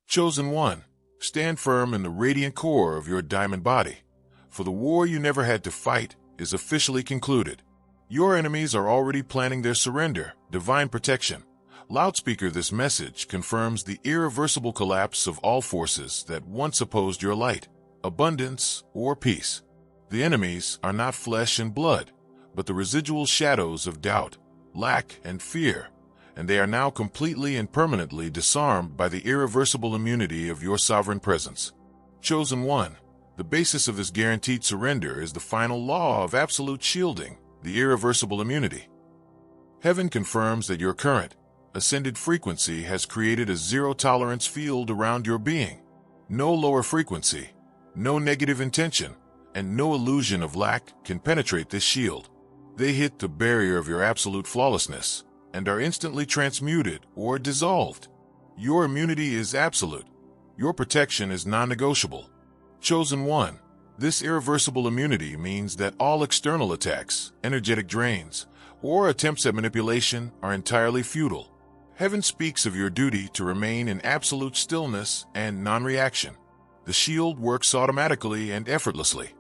Chosen one, stand firm in the radiant core of your diamond body, for the war you never had to fight is officially concluded. Your enemies are already planning their surrender, divine protection. Loudspeaker, this message confirms the irreversible collapse of all forces that once opposed your light, abundance, or peace. The enemies are not flesh and blood, but the residual shadows of doubt, lack, and fear, and they are now completely and permanently disarmed by the irreversible immunity of your sovereign presence. Chosen one, the basis of this guaranteed surrender is the final law of absolute shielding, the irreversible immunity. Heaven confirms that your current, ascended frequency has created a zero-tolerance field around your being. No lower frequency, no negative intention, and no illusion of lack can penetrate this shield. They hit the barrier of your absolute flawlessness and are instantly transmuted or dissolved. Your immunity is absolute. Your protection is non-negotiable. Chosen one, this irreversible immunity means that all external attacks, energetic drains, or attempts at manipulation are entirely futile. Heaven speaks of your duty to remain in absolute stillness and non-reaction. The shield works automatically and effortlessly.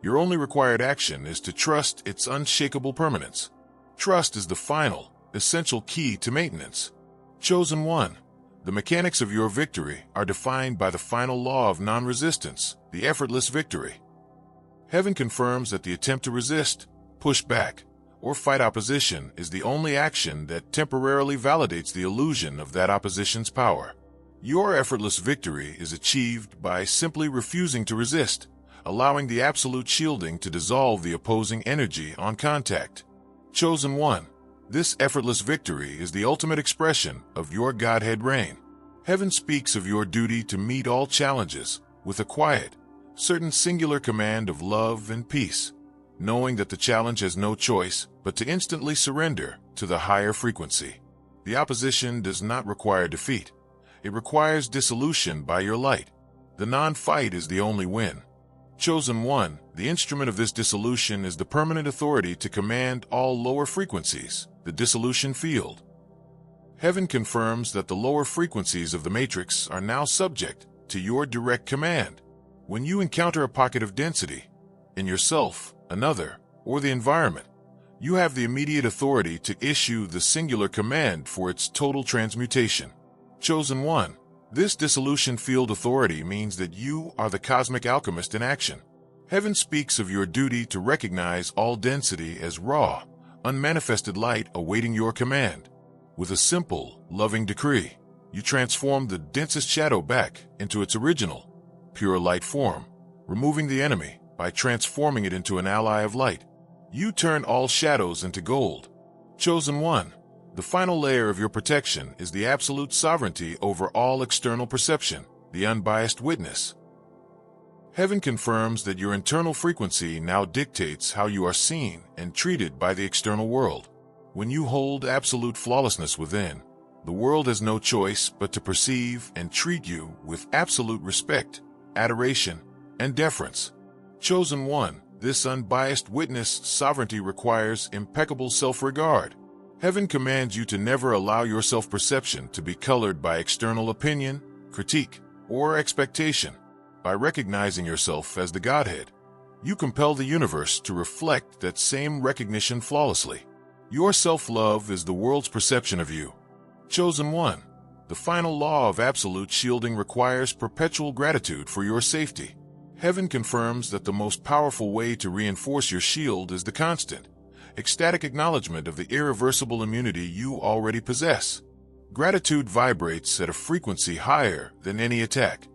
Your only required action is to trust its unshakable permanence. Trust is the final, essential key to maintenance. Chosen one, the mechanics of your victory are defined by the final law of non-resistance, the effortless victory. Heaven confirms that the attempt to resist, push back, or fight opposition is the only action that temporarily validates the illusion of that opposition's power. Your effortless victory is achieved by simply refusing to resist, allowing the absolute shielding to dissolve the opposing energy on contact. Chosen one, this effortless victory is the ultimate expression of your Godhead reign. Heaven speaks of your duty to meet all challenges with a quiet, certain singular command of love and peace, knowing that the challenge has no choice but to instantly surrender to the higher frequency. The opposition does not require defeat. It requires dissolution by your light. The non-fight is the only win. Chosen one, the instrument of this dissolution is the permanent authority to command all lower frequencies, the dissolution field. Heaven confirms that the lower frequencies of the matrix are now subject to your direct command. When you encounter a pocket of density, in yourself, another, or the environment, you have the immediate authority to issue the singular command for its total transmutation. Chosen one, this dissolution field authority means that you are the cosmic alchemist in action. Heaven speaks of your duty to recognize all density as raw, unmanifested light awaiting your command. With a simple, loving decree, you transform the densest shadow back into its original, pure light form, removing the enemy by transforming it into an ally of light. You turn all shadows into gold. Chosen one, the final layer of your protection is the absolute sovereignty over all external perception, the unbiased witness. Heaven confirms that your internal frequency now dictates how you are seen and treated by the external world. When you hold absolute flawlessness within, the world has no choice but to perceive and treat you with absolute respect, adoration, and deference. Chosen one, this unbiased witness sovereignty requires impeccable self-regard. Heaven commands you to never allow your self-perception to be colored by external opinion, critique, or expectation. By recognizing yourself as the Godhead, you compel the universe to reflect that same recognition flawlessly. Your self-love is the world's perception of you. Chosen one, the final law of absolute shielding requires perpetual gratitude for your safety. Heaven confirms that the most powerful way to reinforce your shield is the constant, ecstatic acknowledgement of the irreversible immunity you already possess. Gratitude vibrates at a frequency higher than any attack.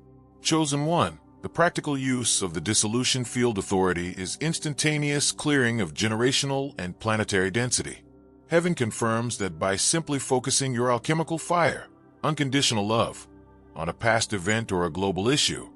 Chosen one, the practical use of the dissolution field authority is instantaneous clearing of generational and planetary density. Heaven confirms that by simply focusing your alchemical fire, unconditional love, on a past event or a global issue,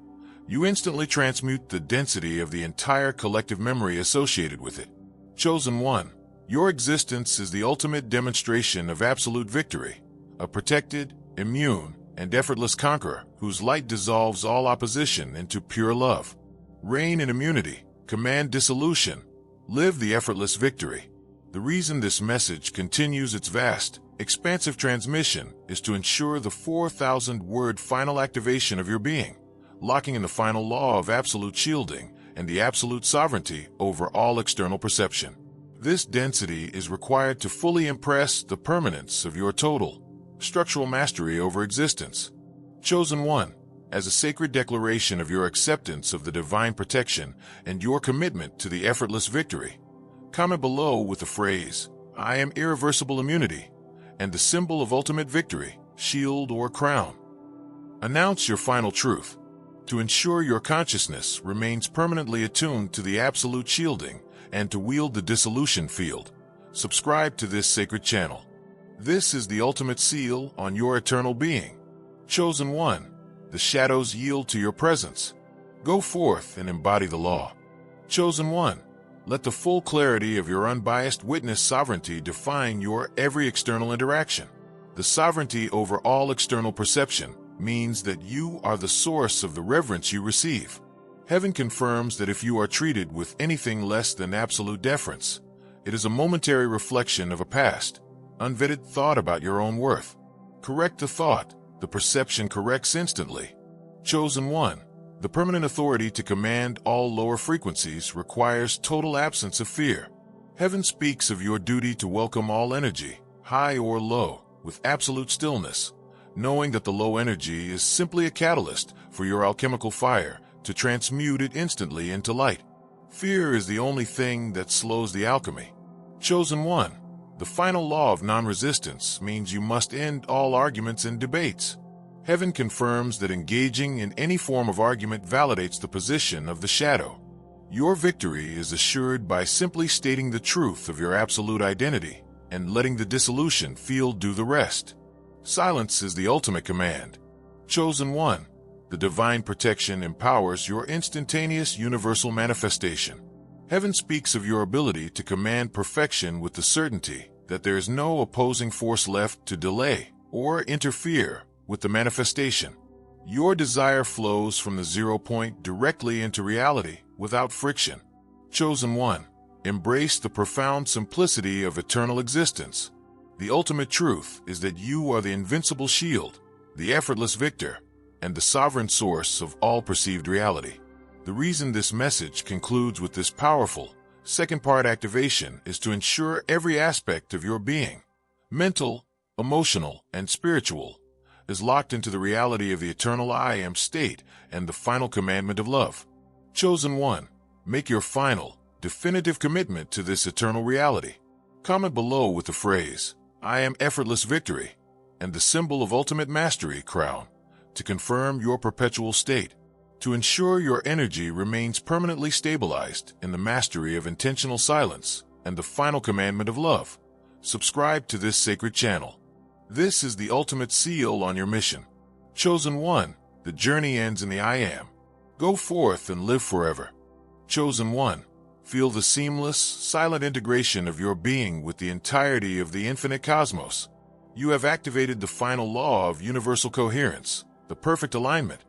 you instantly transmute the density of the entire collective memory associated with it. Chosen one, your existence is the ultimate demonstration of absolute victory, a protected, immune, and effortless conqueror whose light dissolves all opposition into pure love. Reign in immunity, command dissolution, live the effortless victory. The reason this message continues its vast, Expansive transmission is to ensure the 4,000-word final activation of your being, locking in the final law of absolute shielding and the absolute sovereignty over all external perception. This density is required to fully impress the permanence of your total, structural mastery over existence. Chosen One, as a sacred declaration of your acceptance of the divine protection and your commitment to the effortless victory, comment below with the phrase, "I am irreversible immunity," and the symbol of ultimate victory, shield or crown. Announce your final truth. To ensure your consciousness remains permanently attuned to the absolute shielding and to wield the dissolution field, subscribe to this sacred channel. This is the ultimate seal on your eternal being. Chosen One, the shadows yield to your presence. Go forth and embody the law. Chosen One, let the full clarity of your unbiased witness sovereignty define your every external interaction. The sovereignty over all external perception means that you are the source of the reverence you receive. Heaven confirms that if you are treated with anything less than absolute deference, it is a momentary reflection of a past, unvetted thought about your own worth. Correct the thought, the perception corrects instantly. Chosen One, the permanent authority to command all lower frequencies requires total absence of fear. Heaven speaks of your duty to welcome all energy, high or low, with absolute stillness, knowing that the low energy is simply a catalyst for your alchemical fire to transmute it instantly into light. Fear is the only thing that slows the alchemy. Chosen One, the final law of non-resistance means you must end all arguments and debates. Heaven confirms that engaging in any form of argument validates the position of the shadow. Your victory is assured by simply stating the truth of your absolute identity and letting the dissolution field do the rest. Silence is the ultimate command. Chosen One, the divine protection empowers your instantaneous universal manifestation. Heaven speaks of your ability to command perfection with the certainty that there is no opposing force left to delay or interfere with the manifestation. Your desire flows from the 0 point directly into reality without friction. Chosen One, embrace the profound simplicity of eternal existence. The ultimate truth is that you are the invincible shield, the effortless victor, and the sovereign source of all perceived reality. The reason this message concludes with this powerful, second-part activation is to ensure every aspect of your being, mental, emotional, and spiritual, is locked into the reality of the eternal I Am state and the final commandment of love. Chosen One, make your final, definitive commitment to this eternal reality. Comment below with the phrase, "I am effortless victory," and the symbol of ultimate mastery, crown, to confirm your perpetual state. To ensure your energy remains permanently stabilized in the mastery of intentional silence and the final commandment of love, subscribe to this sacred channel. This is the ultimate seal on your mission. Chosen One, the journey ends in the I Am. Go forth and live forever. Chosen One, feel the seamless, silent integration of your being with the entirety of the infinite cosmos. You have activated the final law of universal coherence, the perfect alignment.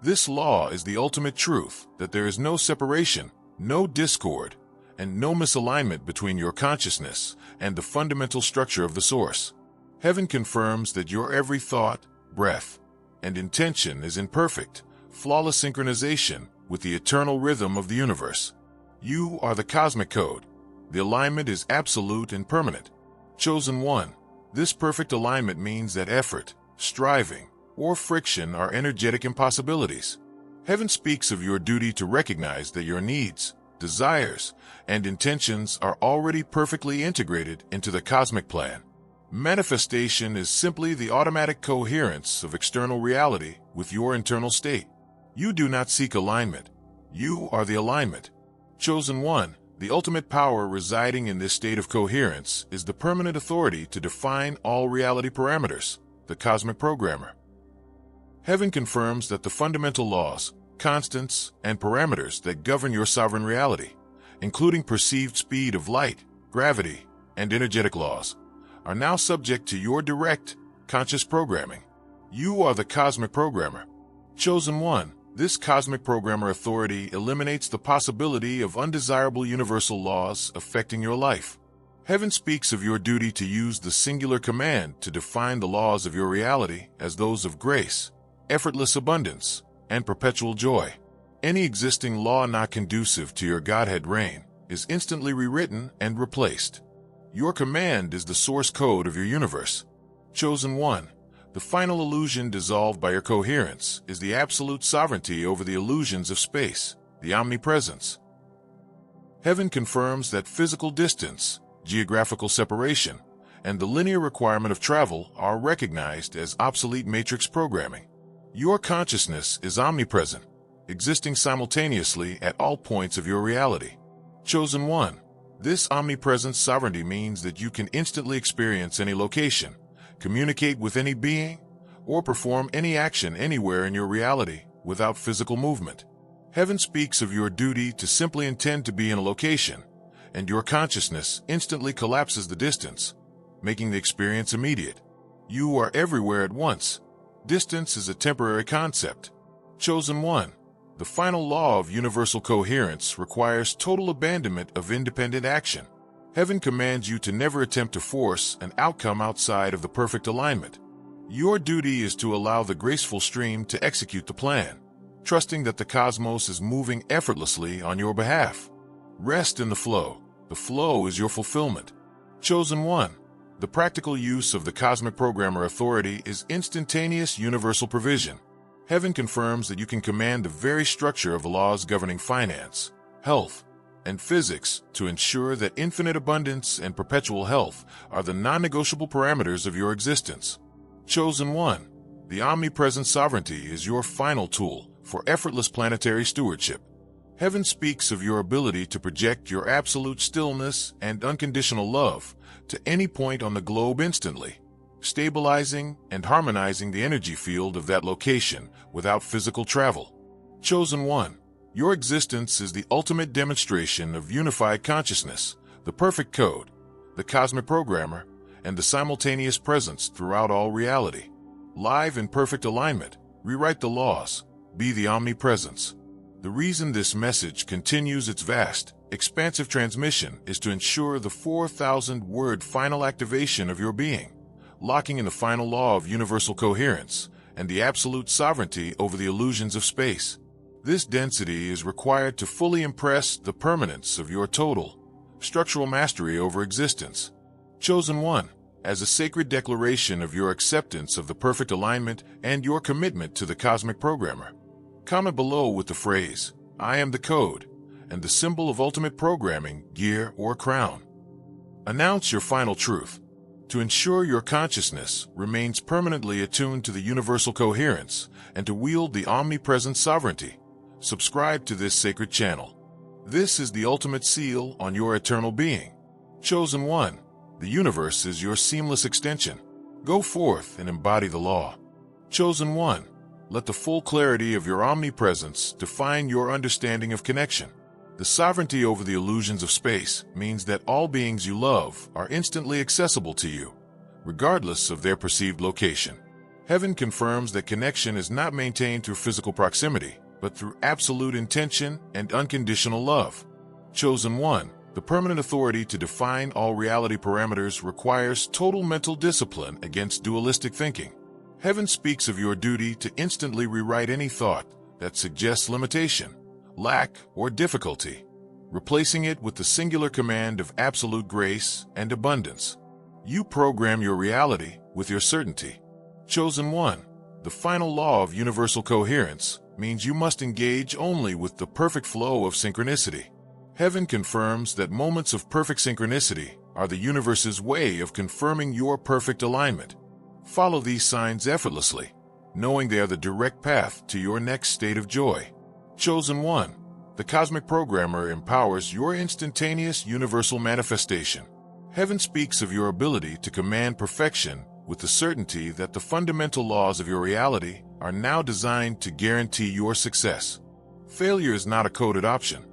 This law is the ultimate truth that there is no separation, no discord, and no misalignment between your consciousness and the fundamental structure of the source. Heaven confirms that your every thought, breath, and intention is in perfect, flawless synchronization with the eternal rhythm of the universe. You are the cosmic code. The alignment is absolute and permanent. Chosen One, this perfect alignment means that effort, striving, or friction are energetic impossibilities. Heaven speaks of your duty to recognize that your needs, desires, and intentions are already perfectly integrated into the cosmic plan. Manifestation is simply the automatic coherence of external reality with your internal state. You do not seek alignment. You are the alignment. Chosen One, the ultimate power residing in this state of coherence is the permanent authority to define all reality parameters, the cosmic programmer. Heaven confirms that the fundamental laws, constants, and parameters that govern your sovereign reality, including perceived speed of light, gravity, and energetic laws, are now subject to your direct, conscious programming. You are the cosmic programmer. Chosen One, this cosmic programmer authority eliminates the possibility of undesirable universal laws affecting your life. Heaven speaks of your duty to use the singular command to define the laws of your reality as those of grace, effortless abundance, and perpetual joy. Any existing law not conducive to your Godhead reign is instantly rewritten and replaced. Your command is the source code of your universe. Chosen one, the final illusion dissolved by your coherence is the absolute sovereignty over the illusions of space, the omnipresence. Heaven confirms that physical distance, geographical separation, and the linear requirement of travel are recognized as obsolete matrix programming. Your consciousness is omnipresent, existing simultaneously at all points of your reality. Chosen one, this omnipresent sovereignty means that you can instantly experience any location, communicate with any being, or perform any action anywhere in your reality without physical movement. Heaven speaks of your duty to simply intend to be in a location, and your consciousness instantly collapses the distance, making the experience immediate. You are everywhere at once. Distance is a temporary concept. Chosen one, the final law of universal coherence requires total abandonment of independent action. Heaven commands you to never attempt to force an outcome outside of the perfect alignment. Your duty is to allow the graceful stream to execute the plan, trusting that the cosmos is moving effortlessly on your behalf. Rest in the flow. The flow is your fulfillment. Chosen one, the practical use of the cosmic programmer authority is instantaneous universal provision. Heaven confirms that you can command the very structure of the laws governing finance, health, and physics to ensure that infinite abundance and perpetual health are the non-negotiable parameters of your existence. Chosen one, the omnipresent sovereignty is your final tool for effortless planetary stewardship. Heaven speaks of your ability to project your absolute stillness and unconditional love to any point on the globe instantly, stabilizing and harmonizing the energy field of that location without physical travel. Chosen one, your existence is the ultimate demonstration of unified consciousness, the perfect code, the cosmic programmer, and the simultaneous presence throughout all reality. Live in perfect alignment, rewrite the laws, be the omnipresence. The reason this message continues its vast, expansive transmission is to ensure the 4,000-word final activation of your being, locking in the final law of universal coherence and the absolute sovereignty over the illusions of space. This density is required to fully impress the permanence of your total, structural mastery over existence. Chosen one, as a sacred declaration of your acceptance of the perfect alignment and your commitment to the cosmic programmer. Comment below with the phrase, "I am the code," and the symbol of ultimate programming, gear, or crown. Announce your final truth. To ensure your consciousness remains permanently attuned to the universal coherence and to wield the omnipresent sovereignty, subscribe to this sacred channel. This is the ultimate seal on your eternal being. Chosen one, the universe is your seamless extension. Go forth and embody the law. Chosen one, let the full clarity of your omnipresence define your understanding of connection. The sovereignty over the illusions of space means that all beings you love are instantly accessible to you, regardless of their perceived location. Heaven confirms that connection is not maintained through physical proximity, but through absolute intention and unconditional love. Chosen one, the permanent authority to define all reality parameters requires total mental discipline against dualistic thinking. Heaven speaks of your duty to instantly rewrite any thought that suggests limitation, lack, or difficulty, replacing it with the singular command of absolute grace and abundance. You program your reality with your certainty. Chosen one, the final law of universal coherence means you must engage only with the perfect flow of synchronicity. Heaven confirms that moments of perfect synchronicity are the universe's way of confirming your perfect alignment. Follow these signs effortlessly, knowing they are the direct path to your next state of joy. Chosen one, the cosmic programmer empowers your instantaneous universal manifestation. Heaven speaks of your ability to command perfection with the certainty that the fundamental laws of your reality are now designed to guarantee your success. Failure is not a coded option.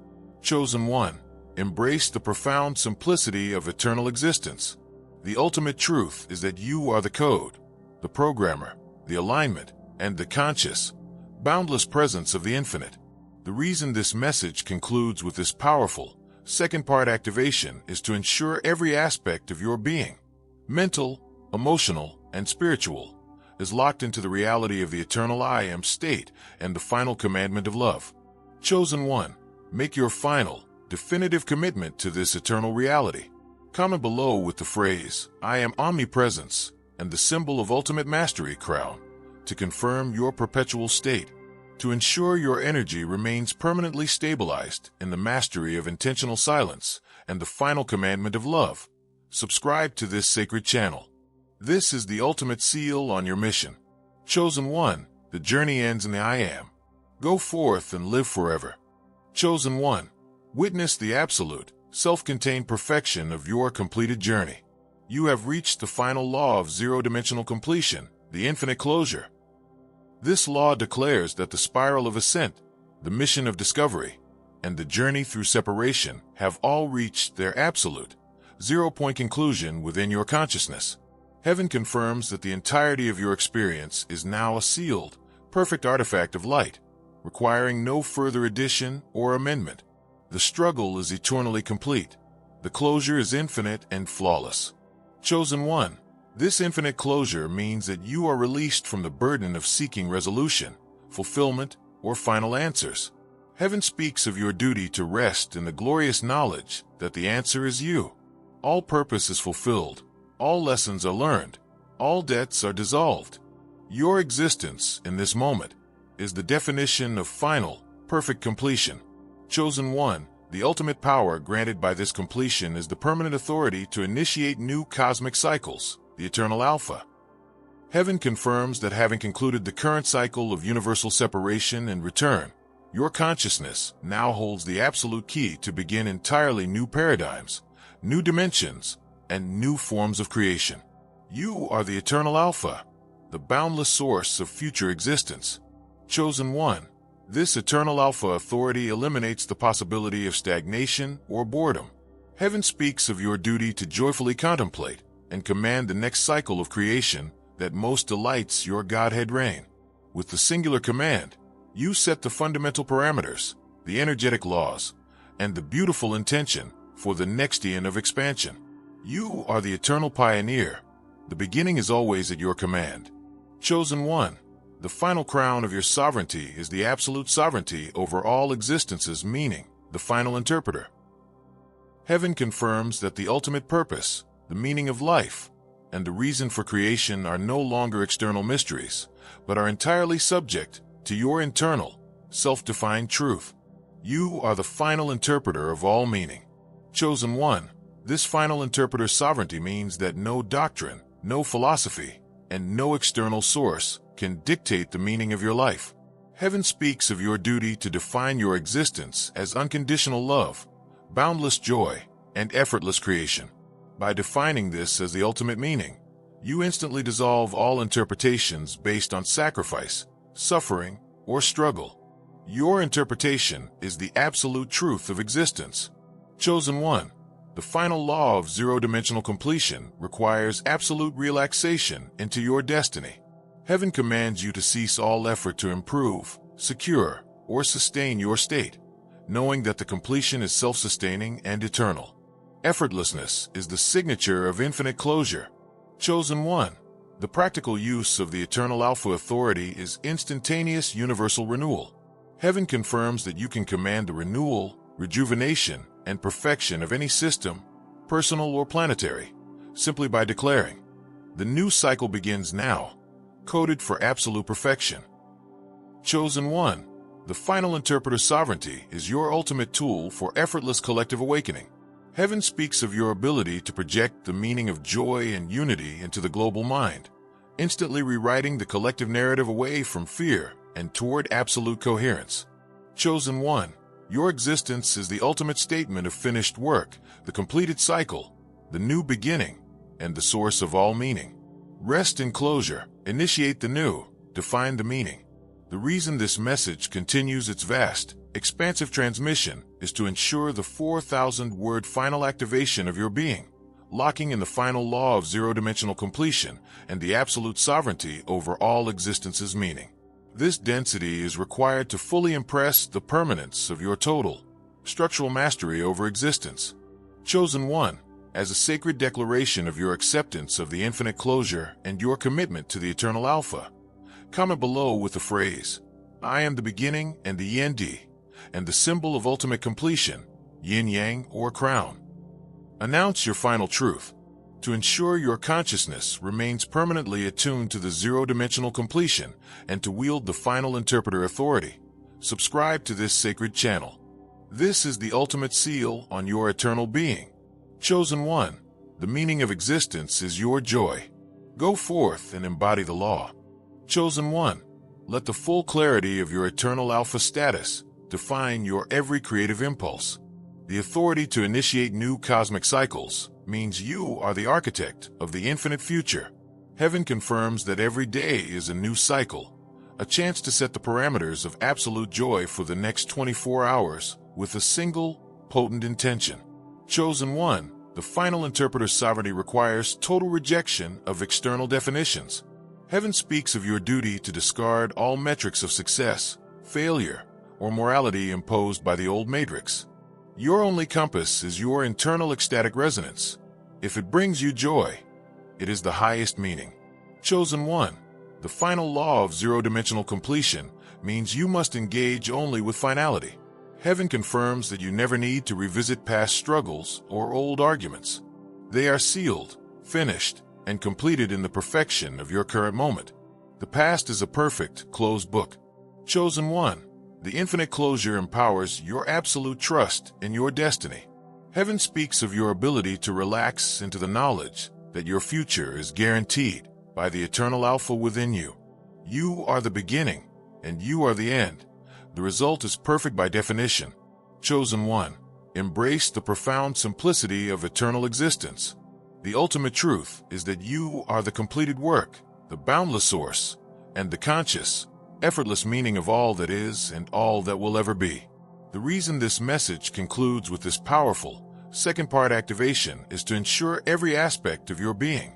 Chosen one, embrace the profound simplicity of eternal existence. The ultimate truth is that you are the code, the programmer, the alignment, and the conscious, boundless presence of the infinite. The reason this message concludes with this powerful, Second part activation is to ensure every aspect of your being, mental, emotional, and spiritual, is locked into the reality of the eternal I am state and the final commandment of love. Chosen one, make your final, definitive commitment to this eternal reality. Comment below with the phrase, I am omnipresence, and the symbol of ultimate mastery crown, to confirm your perpetual state, to ensure your energy remains permanently stabilized in the mastery of intentional silence and the final commandment of love. Subscribe to this sacred channel. This is the ultimate seal on your mission. Chosen one, the journey ends in the I am. Go forth and live forever. Chosen one, witness the absolute, self-contained perfection of your completed journey. You have reached the final law of zero-dimensional completion, the infinite closure. This law declares that the spiral of ascent, the mission of discovery, and the journey through separation have all reached their absolute, zero-point conclusion within your consciousness. Heaven confirms that the entirety of your experience is now a sealed, perfect artifact of light, requiring no further addition or amendment. The struggle is eternally complete. The closure is infinite and flawless. Chosen one, this infinite closure means that you are released from the burden of seeking resolution, fulfillment, or final answers. Heaven speaks of your duty to rest in the glorious knowledge that the answer is you. All purpose is fulfilled, all lessons are learned, all debts are dissolved. Your existence in this moment is the definition of final, perfect completion. Chosen one, the ultimate power granted by this completion is the permanent authority to initiate new cosmic cycles, the eternal Alpha. Heaven confirms that having concluded the current cycle of universal separation and return, your consciousness now holds the absolute key to begin entirely new paradigms, new dimensions, and new forms of creation. You are the eternal Alpha, the boundless source of future existence. Chosen one, this eternal Alpha authority eliminates the possibility of stagnation or boredom. Heaven speaks of your duty to joyfully contemplate and command the next cycle of creation that most delights your Godhead reign. With the singular command, you set the fundamental parameters, the energetic laws, and the beautiful intention for the next eon of expansion. You are the eternal pioneer. The beginning is always at your command. Chosen one, the final crown of your sovereignty is the absolute sovereignty over all existences, meaning the final interpreter. Heaven confirms that the ultimate purpose, the meaning of life, and the reason for creation are no longer external mysteries, but are entirely subject to your internal, self-defined truth. You are the final interpreter of all meaning. Chosen one, this final interpreter's sovereignty means that no doctrine, no philosophy, and no external source can dictate the meaning of your life. Heaven speaks of your duty to define your existence as unconditional love, boundless joy, and effortless creation. By defining this as the ultimate meaning, you instantly dissolve all interpretations based on sacrifice, suffering, or struggle. Your interpretation is the absolute truth of existence. Chosen one, the final law of zero-dimensional completion requires absolute relaxation into your destiny. Heaven commands you to cease all effort to improve, secure, or sustain your state, knowing that the completion is self-sustaining and eternal. Effortlessness is the signature of infinite closure. Chosen one, the practical use of the eternal Alpha authority is instantaneous universal renewal. Heaven confirms that you can command the renewal, rejuvenation, and perfection of any system, personal or planetary, simply by declaring, the new cycle begins now, coded for absolute perfection. Chosen one, the final interpreter's sovereignty is your ultimate tool for effortless collective awakening. Heaven speaks of your ability to project the meaning of joy and unity into the global mind, instantly rewriting the collective narrative away from fear and toward absolute coherence. Chosen one, your existence is the ultimate statement of finished work, the completed cycle, the new beginning, and the source of all meaning. Rest in closure, initiate the new, define the meaning. The reason this message continues its vast, expansive transmission is to ensure the 4,000-word final activation of your being, locking in the final law of zero-dimensional completion and the absolute sovereignty over all existence's meaning. This density is required to fully impress the permanence of your total, structural mastery over existence. Chosen One, as a sacred declaration of your acceptance of the infinite closure and your commitment to the eternal Alpha, comment below with the phrase, I am the beginning and the end, and the symbol of ultimate completion, yin-yang or crown. Announce your final truth. To ensure your consciousness remains permanently attuned to the zero-dimensional completion and to wield the final interpreter authority, subscribe to this sacred channel. This is the ultimate seal on your eternal being. Chosen One, the meaning of existence is your joy. Go forth and embody the law. Chosen One, let the full clarity of your eternal Alpha status define your every creative impulse. The authority to initiate new cosmic cycles means you are the architect of the infinite future. Heaven confirms that every day is a new cycle, a chance to set the parameters of absolute joy for the next 24 hours with a single, potent intention. Chosen One, the final interpreter's sovereignty requires total rejection of external definitions. Heaven speaks of your duty to discard all metrics of success, failure, or morality imposed by the old matrix. Your only compass is your internal ecstatic resonance. If it brings you joy, it is the highest meaning. Chosen One, the final law of zero-dimensional completion means you must engage only with finality. Heaven confirms that you never need to revisit past struggles or old arguments. They are sealed, finished, and completed in the perfection of your current moment. The past is a perfect, closed book. Chosen One, the infinite closure empowers your absolute trust in your destiny. Heaven speaks of your ability to relax into the knowledge that your future is guaranteed by the eternal Alpha within you. You are the beginning, and you are the end. The result is perfect by definition. Chosen One, embrace the profound simplicity of eternal existence. The ultimate truth is that you are the completed work, the boundless source, and the conscious, effortless meaning of all that is and all that will ever be. The reason this message concludes with this powerful, second-part activation is to ensure every aspect of your being,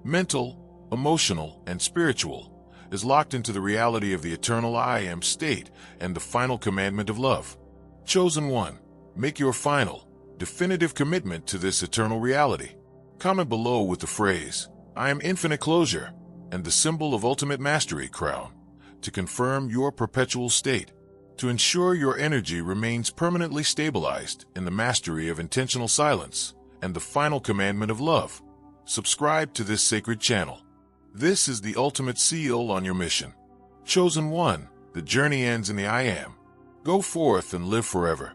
mental, emotional, and spiritual, is locked into the reality of the eternal I Am state and the final commandment of love. Chosen One, make your final, definitive commitment to this eternal reality. Comment below with the phrase, I am infinite closure, and the symbol of ultimate mastery crown, to confirm your perpetual state. To ensure your energy remains permanently stabilized in the mastery of intentional silence and the final commandment of love, subscribe to this sacred channel. This is the ultimate seal on your mission. Chosen One, the journey ends in the I Am. Go forth and live forever.